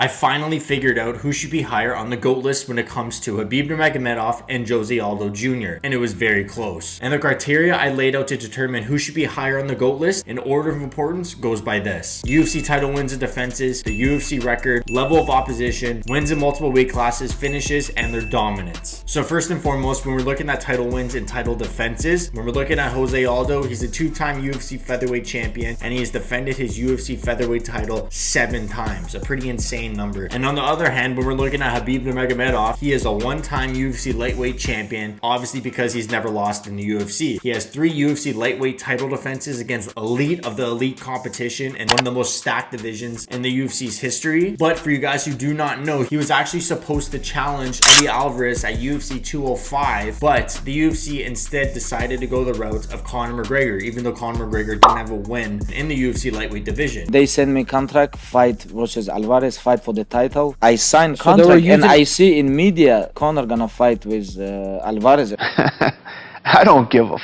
I finally figured out who should be higher on the GOAT list when it comes to Khabib Nurmagomedov and Jose Aldo Jr., and it was very close. And the criteria I laid out to determine who should be higher on the GOAT list in order of importance goes by this: UFC title wins and defenses, the UFC record, level of opposition, wins in multiple weight classes, finishes, and their dominance. So first and foremost, when we're looking at title wins and title defenses, when we're looking at Jose Aldo, he's a two-time UFC featherweight champion, and he has defended his UFC featherweight title 7 times, a pretty insane number. And on the other hand, when we're looking at Khabib Nurmagomedov, he is a one-time UFC lightweight champion, obviously because he's never lost in the UFC. He has 3 UFC lightweight title defenses against elite of the elite competition and one of the most stacked divisions in the UFC's history. But for you guys who do not know, he was actually supposed to challenge Eddie Alvarez at UFC 205, but the UFC instead decided to go the route of Conor McGregor, even though Conor McGregor didn't have a win in the UFC lightweight division. They sent me contract, fight versus Alvarez, fight for the title. I signed contract, and I see in media Conor gonna fight with Alvarez. I don't give a f.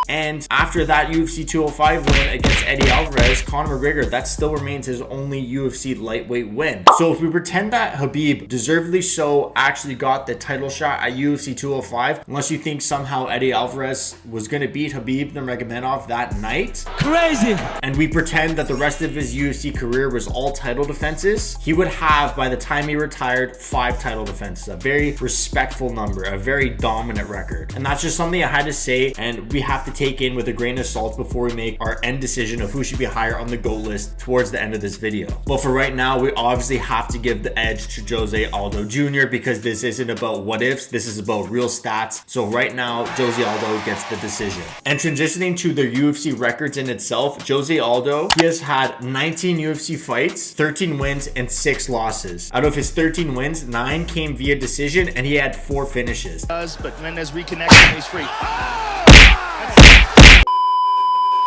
And after that UFC 205 win against Eddie Alvarez, Conor McGregor, that still remains his only UFC lightweight win. So if we pretend that Khabib, deservedly so, actually got the title shot at UFC 205, unless you think somehow Eddie Alvarez was going to beat Khabib Nurmagomedov that night, crazy, and we pretend that the rest of his UFC career was all title defenses, he would have, by the time he retired, 5 title defenses. A very respectful number, a very dominant record. And that's just something I had to say, and we have to take in with a grain of salt before we make our end decision of who should be higher on the GOAT list towards the end of this video. But for right now, we obviously have to give the edge to Jose Aldo Jr. because this isn't about what ifs, this is about real stats. So right now, Jose Aldo gets the decision. And transitioning to their UFC records in itself, Jose Aldo, he has had 19 UFC fights, 13 wins, and 6 losses. Out of his 13 wins, 9 came via decision, and he had 4 finishes. But Mendes reconnects and he's free.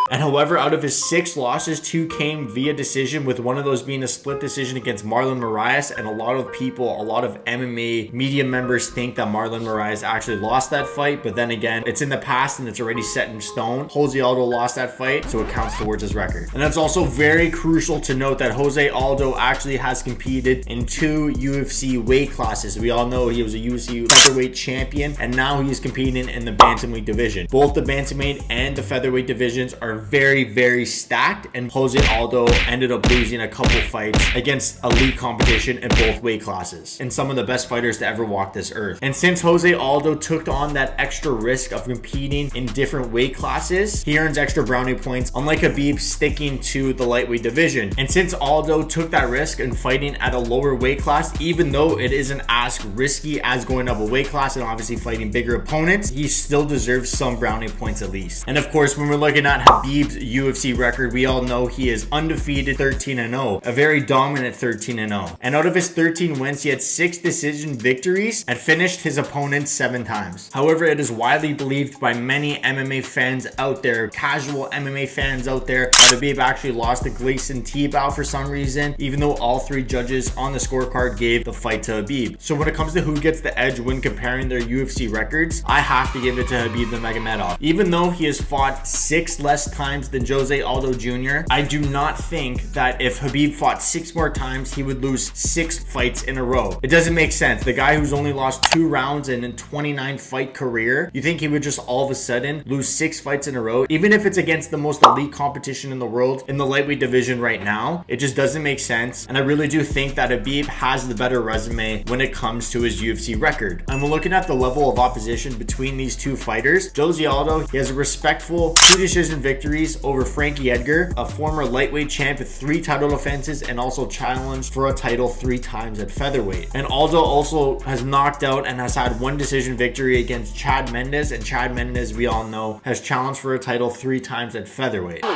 And however, out of his 6 losses, 2 came via decision, with one of those being a split decision against Marlon Moraes. And a lot of people, a lot of MMA media members think that Marlon Moraes actually lost that fight. But then again, it's in the past and it's already set in stone. Jose Aldo lost that fight, so it counts towards his record. And that's also very crucial to note that Jose Aldo actually has competed in 2 UFC weight classes. We all know he was a UFC featherweight champion, and now he is competing in the bantamweight division. Both the bantamweight and the featherweight divisions are very stacked, and Jose Aldo ended up losing a couple fights against elite competition in both weight classes and some of the best fighters to ever walk this earth. And since Jose Aldo took on that extra risk of competing in different weight classes, he earns extra brownie points, unlike Khabib sticking to the lightweight division. And since Aldo took that risk in fighting at a lower weight class, even though it isn't as risky as going up a weight class and obviously fighting bigger opponents, he still deserves some brownie points at least. And of course, when we're looking at Khabib's UFC record, we all know he is undefeated 13-0, a very dominant 13-0. And out of his 13 wins, he had 6 decision victories and finished his opponents 7 times. However, it is widely believed by many MMA fans out there, casual MMA fans out there, that Khabib actually lost to Gleison Tibau for some reason, even though all 3 judges on the scorecard gave the fight to Khabib. So when it comes to who gets the edge when comparing their UFC records, I have to give it to Khabib Nurmagomedov. Even though he has fought 6 less times than Jose Aldo Jr., I do not think that if Khabib fought 6 more times, he would lose 6 fights in a row. It doesn't make sense. The guy who's only lost 2 rounds in a 29 fight career, you think he would just all of a sudden lose 6 fights in a row, even if it's against the most elite competition in the world in the lightweight division right now? It just doesn't make sense. And I really do think that Khabib has the better resume when it comes to his UFC record. And we're looking at the level of opposition between these 2 fighters. Jose Aldo, he has a respectful 2 decision victories over Frankie Edgar, a former lightweight champ with 3 title defenses and also challenged for a title 3 times at featherweight. And Aldo also has knocked out and has had 1 decision victory against Chad Mendes, and Chad Mendes, we all know, has challenged for a title 3 times at featherweight. 10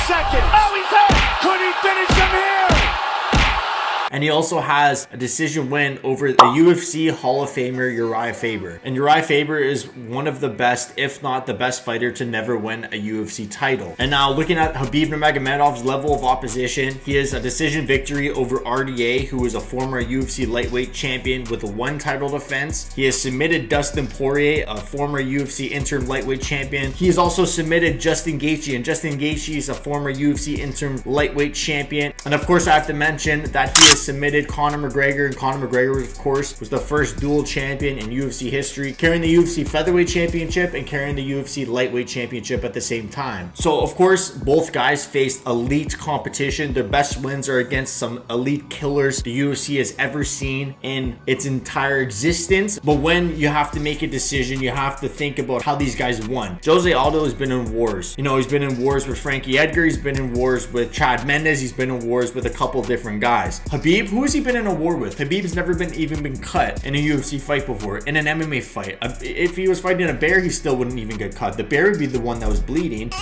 seconds. Oh, he's hurt. Could he finish him here? And he also has a decision win over the UFC Hall of Famer Uriah Faber. And Uriah Faber is one of the best, if not the best fighter to never win a UFC title. And now looking at Khabib Nurmagomedov's level of opposition, he has a decision victory over RDA, who is a former UFC lightweight champion with one title defense. He has submitted Dustin Poirier, a former UFC interim lightweight champion. He has also submitted Justin Gaethje, and Justin Gaethje is a former UFC interim lightweight champion. And of course, I have to mention that he has submitted Conor McGregor, and Conor McGregor, of course, was the first dual champion in UFC history, carrying the UFC featherweight championship and carrying the UFC lightweight championship at the same time. So of course, both guys faced elite competition. Their best wins are against some elite killers the UFC has ever seen in its entire existence. But when you have to make a decision, you have to think about how these guys won. Jose Aldo has been in wars. You know, he's been in wars with Frankie Edgar. He's been in wars with Chad Mendes. He's been in wars with a couple different guys. Khabib, who has he been in a war with? Khabib's never even been cut in a UFC fight before, in an MMA fight. If he was fighting a bear, he still wouldn't even get cut. The bear would be the one that was bleeding.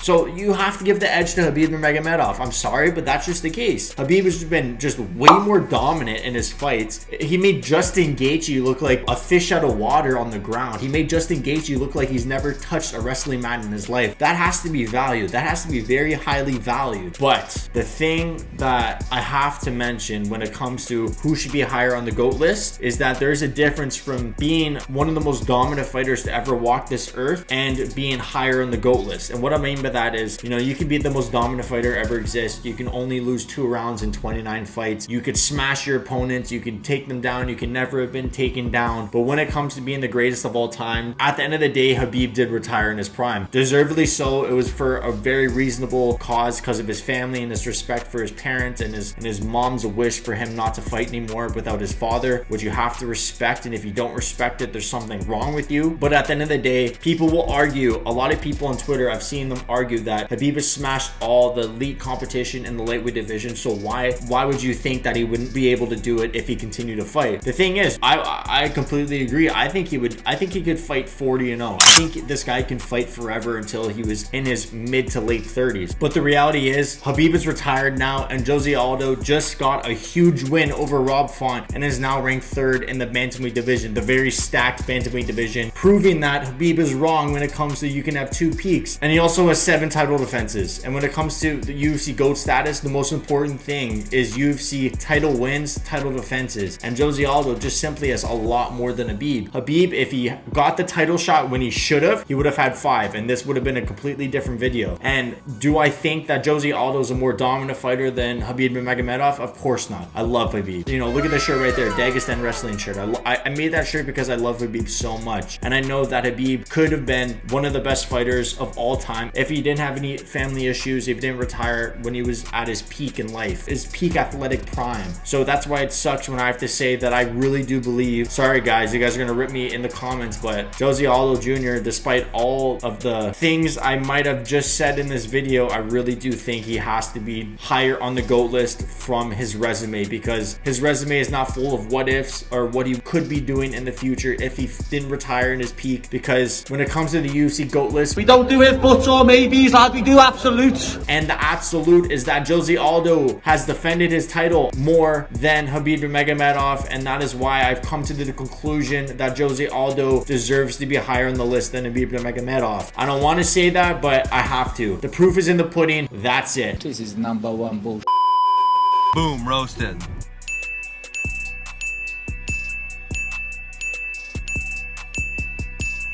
So you have to give the edge to Khabib Nurmagomedov. I'm sorry, but that's just the case. Khabib has been just way more dominant in his fights. He made Justin Gaethje look like a fish out of water on the ground. He made Justin Gaethje look like he's never touched a wrestling mat in his life. That has to be valued. That has to be very highly valued. But the thing that I have to mention when it comes to who should be higher on the GOAT list is that there's a difference from being one of the most dominant fighters to ever walk this earth and being higher on the GOAT list. And what I mean by that is, you know, you can be the most dominant fighter ever exist. You can only lose 2 rounds in 29 fights. You could smash your opponents. You can take them down. You can never have been taken down. But when it comes to being the greatest of all time, at the end of the day, Khabib did retire in his prime. Deservedly so. It was for a very reasonable cause because of his family and his respect for his parents and his mom's wish for him not to fight anymore without his father, which you have to respect. And if you don't respect it, there's something wrong with you. But at the end of the day, people will argue. A lot of people on Twitter, I've seen them argue that Khabib has smashed all the elite competition in the lightweight division, so why would you think that he wouldn't be able to do it if he continued to fight? The thing is, I completely agree. I think he could fight 40-0. I think this guy can fight forever until he was in his mid to late 30s. But the reality is, Khabib is retired now, and Jose Aldo just got a huge win over Rob Font and is now ranked 3rd in the bantamweight division, the very stacked bantamweight division, proving that Khabib is wrong when it comes to you can have 2 peaks. And he also has 7 title defenses. And when it comes to the UFC GOAT status, the most important thing is UFC title wins, title defenses. And Jose Aldo just simply has a lot more than Khabib. Khabib, if he got the title shot when he should have, he would have had 5, and this would have been a completely different video. And do I think that Jose Aldo is a more dominant fighter than Khabib Nurmagomedov? Of course not. I love Khabib. You know, look at the shirt right there, Dagestan wrestling shirt. I made that shirt because I love Khabib so much, and I know that Khabib could have been one of the best fighters of all time if he didn't have any family issues, if he didn't retire when he was at his peak in life, his peak athletic prime. So that's why it sucks when I have to say that I really do believe, sorry guys, you guys are gonna rip me in the comments, but Jose Aldo Jr., despite all of the things I might have just said in this video, I really do think he has to be higher on the GOAT list from his resume, because his resume is not full of what ifs or what he could be doing in the future if he didn't retire in his peak. Because when it comes to the UFC GOAT list, we don't do it buts or maybes like we do absolutes. And the absolute is that Jose Aldo has defended his title more than Khabib Nurmagomedov, and that is why I've come to the conclusion that Jose Aldo deserves to be higher on the list than Khabib Nurmagomedov. I don't want to say that, but I have to. The proof is in the pudding. That's it. This is #1 bullshit. Boom, roasted.